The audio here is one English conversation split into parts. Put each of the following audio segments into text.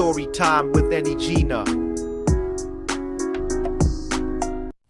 story time with any Gina.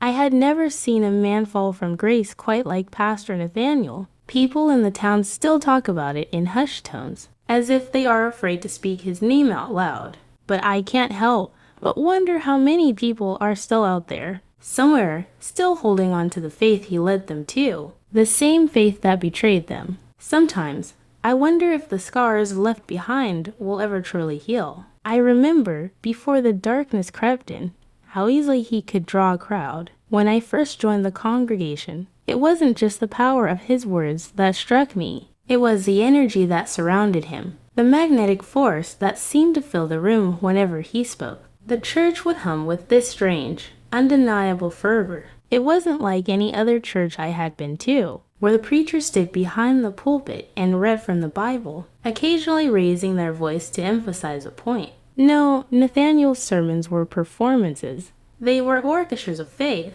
I had never seen a man fall from grace quite like Pastor Nathaniel. People in the town still talk about it in hushed tones, as if they are afraid to speak his name out loud. But I can't help but wonder how many people are still out there, somewhere, still holding on to the faith he led them to, the same faith that betrayed them. Sometimes, I wonder if the scars left behind will ever truly heal. I remember, before the darkness crept in, how easily he could draw a crowd. When I first joined the congregation, it wasn't just the power of his words that struck me. It was the energy that surrounded him, the magnetic force that seemed to fill the room whenever he spoke. The church would hum with this strange, undeniable fervor. It wasn't like any other church I had been to, where the preacher stood behind the pulpit and read from the Bible, occasionally raising their voice to emphasize a point. No, Nathaniel's sermons were performances. They were orchestras of faith.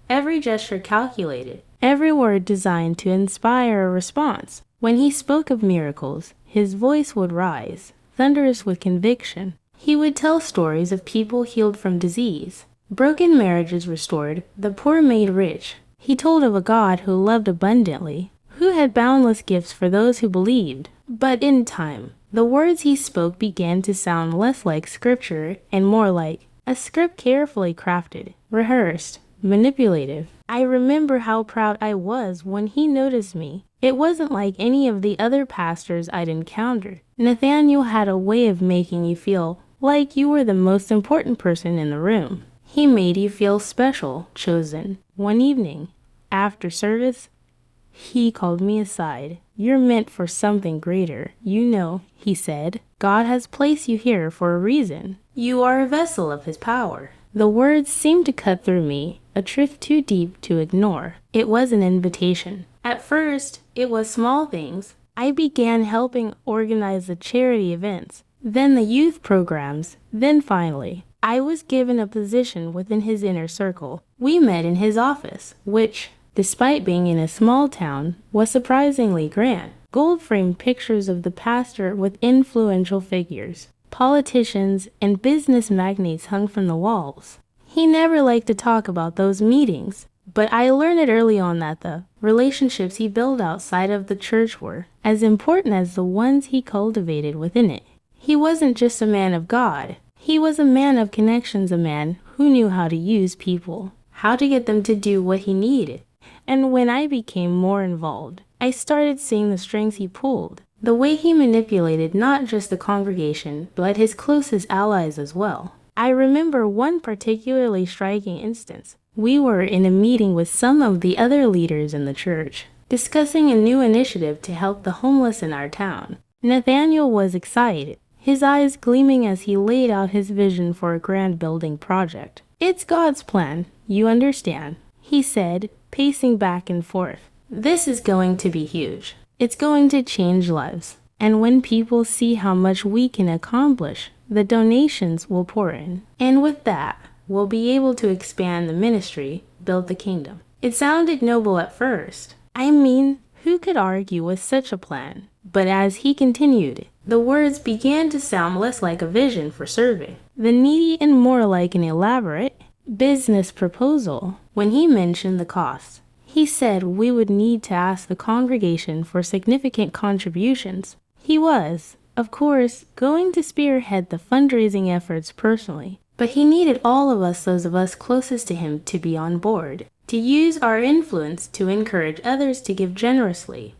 Every gesture calculated, every word designed to inspire a response. When he spoke of miracles, his voice would rise, thunderous with conviction. He would tell stories of people healed from disease, broken marriages restored, the poor made rich. He told of a God who loved abundantly, who had boundless gifts for those who believed. But in time, the words he spoke began to sound less like scripture and more like a script carefully crafted, rehearsed, manipulative. I remember how proud I was when he noticed me. It wasn't like any of the other pastors I'd encountered. Nathaniel had a way of making you feel like you were the most important person in the room. He made you feel special, chosen. One evening, after service, he called me aside. "You're meant for something greater. You know," he said, "God has placed you here for a reason. You are a vessel of his power." The words seemed to cut through me, a truth too deep to ignore. It was an invitation. At first, it was small things. I began helping organize the charity events, then the youth programs, then finally, I was given a position within his inner circle. We met in his office, which, despite being in a small town, was surprisingly grand. Gold-framed pictures of the pastor with influential figures, politicians, and business magnates hung from the walls. He never liked to talk about those meetings, but I learned early on that the relationships he built outside of the church were as important as the ones he cultivated within it. He wasn't just a man of God. He was a man of connections, a man who knew how to use people, how to get them to do what he needed. And when I became more involved, I started seeing the strings he pulled, the way he manipulated not just the congregation, but his closest allies as well. I remember one particularly striking instance. We were in a meeting with some of the other leaders in the church, discussing a new initiative to help the homeless in our town. Nathaniel was excited, his eyes gleaming as he laid out his vision for a grand building project. "It's God's plan, you understand," he said, pacing back and forth. "This is going to be huge. It's going to change lives. And when people see how much we can accomplish, the donations will pour in. And with that, we'll be able to expand the ministry, build the kingdom." It sounded noble at first. I mean, who could argue with such a plan? But as he continued, the words began to sound less like a vision for serving the needy and more like an elaborate business proposal. When he mentioned the cost, he said we would need to ask the congregation for significant contributions. He was, of course, going to spearhead the fundraising efforts personally, but he needed all of us, those of us closest to him, to be on board, to use our influence to encourage others to give generously.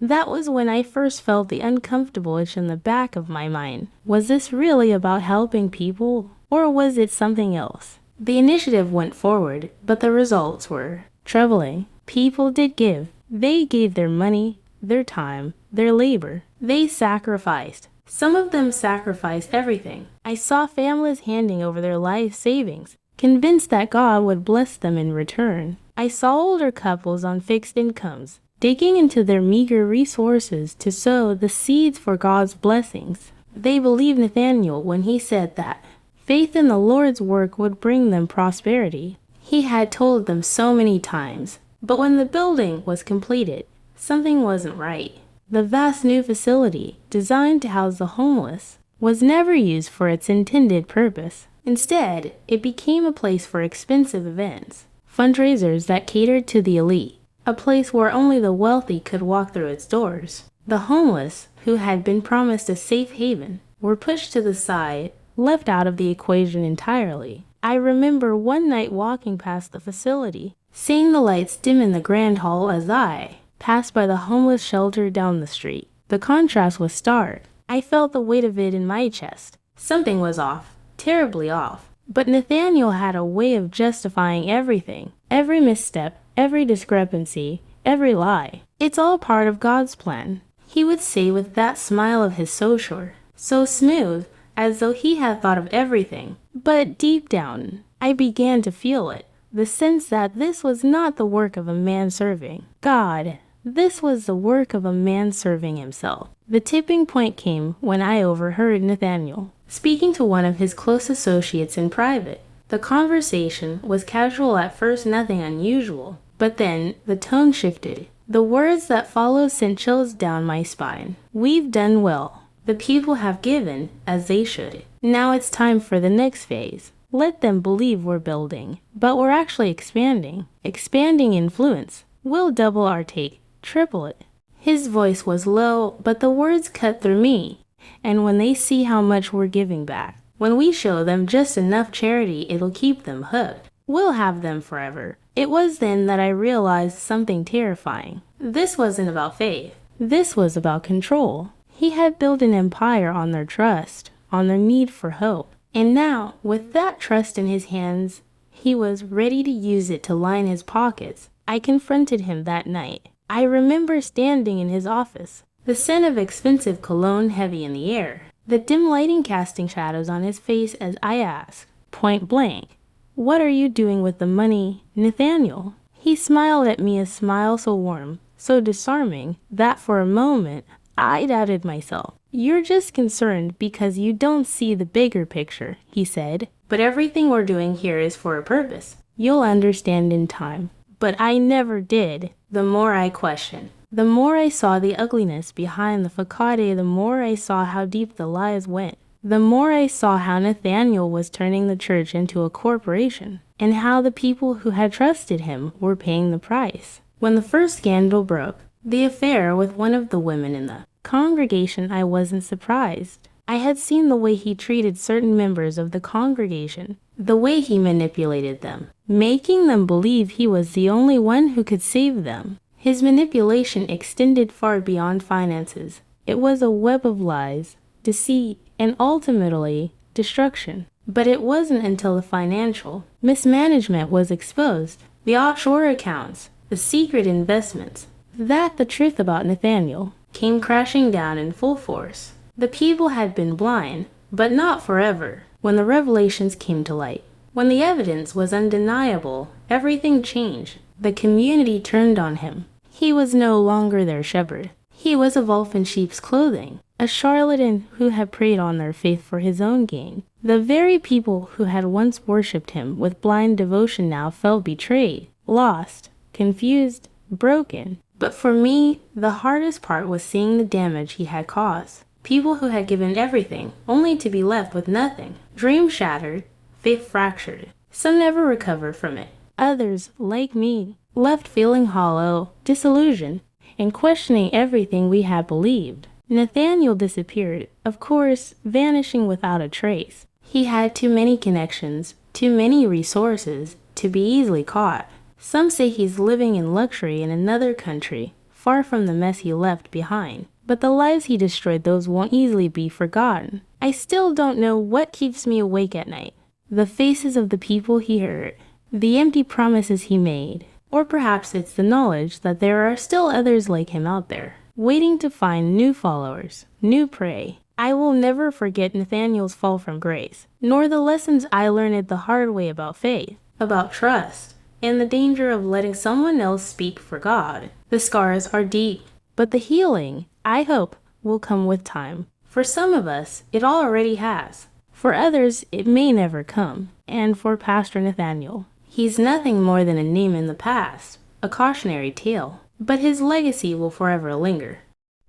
That was when I first felt the uncomfortable itch in the back of my mind. Was this really about helping people, or was it something else? The initiative went forward, but the results were troubling. People did give. They gave their money, their time, their labor. They sacrificed. Some of them sacrificed everything. I saw families handing over their life savings, convinced that God would bless them in return. I saw older couples on fixed incomes, digging into their meager resources to sow the seeds for God's blessings. They believed Nathaniel when he said that faith in the Lord's work would bring them prosperity. He had told them so many times. But when the building was completed, something wasn't right. The vast new facility, designed to house the homeless, was never used for its intended purpose. Instead, it became a place for expensive events, fundraisers that catered to the elite, a place where only the wealthy could walk through its doors. The homeless, who had been promised a safe haven, were pushed to the side, left out of the equation entirely. I remember one night walking past the facility, seeing the lights dim in the grand hall as I passed by the homeless shelter down the street. The contrast was stark. I felt the weight of it in my chest. Something was off, terribly off. But Nathaniel had a way of justifying everything, every misstep, every discrepancy, every lie. It's all part of God's plan, he would say with that smile of his so sure, so smooth, as though he had thought of everything. But deep down, I began to feel it, the sense that this was not the work of a man serving God. This was the work of a man serving himself. The tipping point came when I overheard Nathaniel speaking to one of his close associates in private. The conversation was casual at first, nothing unusual, but then the tone shifted. The words that followed sent chills down my spine. "We've done well. The people have given as they should. Now it's time for the next phase. Let them believe we're building, but we're actually expanding. Expanding influence. We'll double our take, triple it." His voice was low, but the words cut through me. "And when they see how much we're giving back, when we show them just enough charity, it'll keep them hooked. We'll have them forever." It was then that I realized something terrifying. This wasn't about faith. This was about control. He had built an empire on their trust, on their need for hope. And now, with that trust in his hands, he was ready to use it to line his pockets. I confronted him that night. I remember standing in his office, the scent of expensive cologne heavy in the air, the dim lighting casting shadows on his face as I asked, point blank, "What are you doing with the money, Nathaniel?" He smiled at me, a smile so warm, so disarming, that for a moment I doubted myself. "You're just concerned because you don't see the bigger picture," he said. "But everything we're doing here is for a purpose. You'll understand in time." But I never did. The more I questioned, the more I saw the ugliness behind the facade, the more I saw how deep the lies went. The more I saw how Nathaniel was turning the church into a corporation, and how the people who had trusted him were paying the price. When the first scandal broke, the affair with one of the women in the congregation, I wasn't surprised. I had seen the way he treated certain members of the congregation, the way he manipulated them, making them believe he was the only one who could save them. His manipulation extended far beyond finances. It was a web of lies, deceit, and ultimately destruction. But it wasn't until the financial mismanagement was exposed, the offshore accounts, the secret investments, that the truth about Nathaniel came crashing down in full force. The people had been blind, but not forever. When the revelations came to light, when the evidence was undeniable, everything changed. The community turned on him. He was no longer their shepherd. He was a wolf in sheep's clothing, a charlatan who had preyed on their faith for his own gain. The very people who had once worshipped him with blind devotion now felt betrayed, lost, confused, broken. But for me, the hardest part was seeing the damage he had caused. People who had given everything, only to be left with nothing. Dreams shattered, faith fractured. Some never recovered from it. Others, like me, left feeling hollow, disillusioned, and questioning everything we had believed. Nathaniel disappeared, of course, vanishing without a trace. He had too many connections, too many resources, to be easily caught. Some say he's living in luxury in another country, far from the mess he left behind. But the lives he destroyed, those won't easily be forgotten. I still don't know what keeps me awake at night. The faces of the people he hurt, the empty promises he made. Or perhaps it's the knowledge that there are still others like him out there, waiting to find new followers, new prey. I will never forget Nathaniel's fall from grace, nor the lessons I learned the hard way about faith, about trust, and the danger of letting someone else speak for God. The scars are deep, but the healing, I hope, will come with time. For some of us, it already has. For others, it may never come. And for Pastor Nathaniel, he's nothing more than a name in the past, a cautionary tale. But his legacy will forever linger.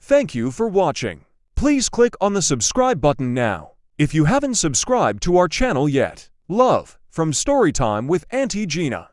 Thank you for watching. Please click on the subscribe button now if you haven't subscribed to our channel yet. Love from Storytime with Auntie Gina.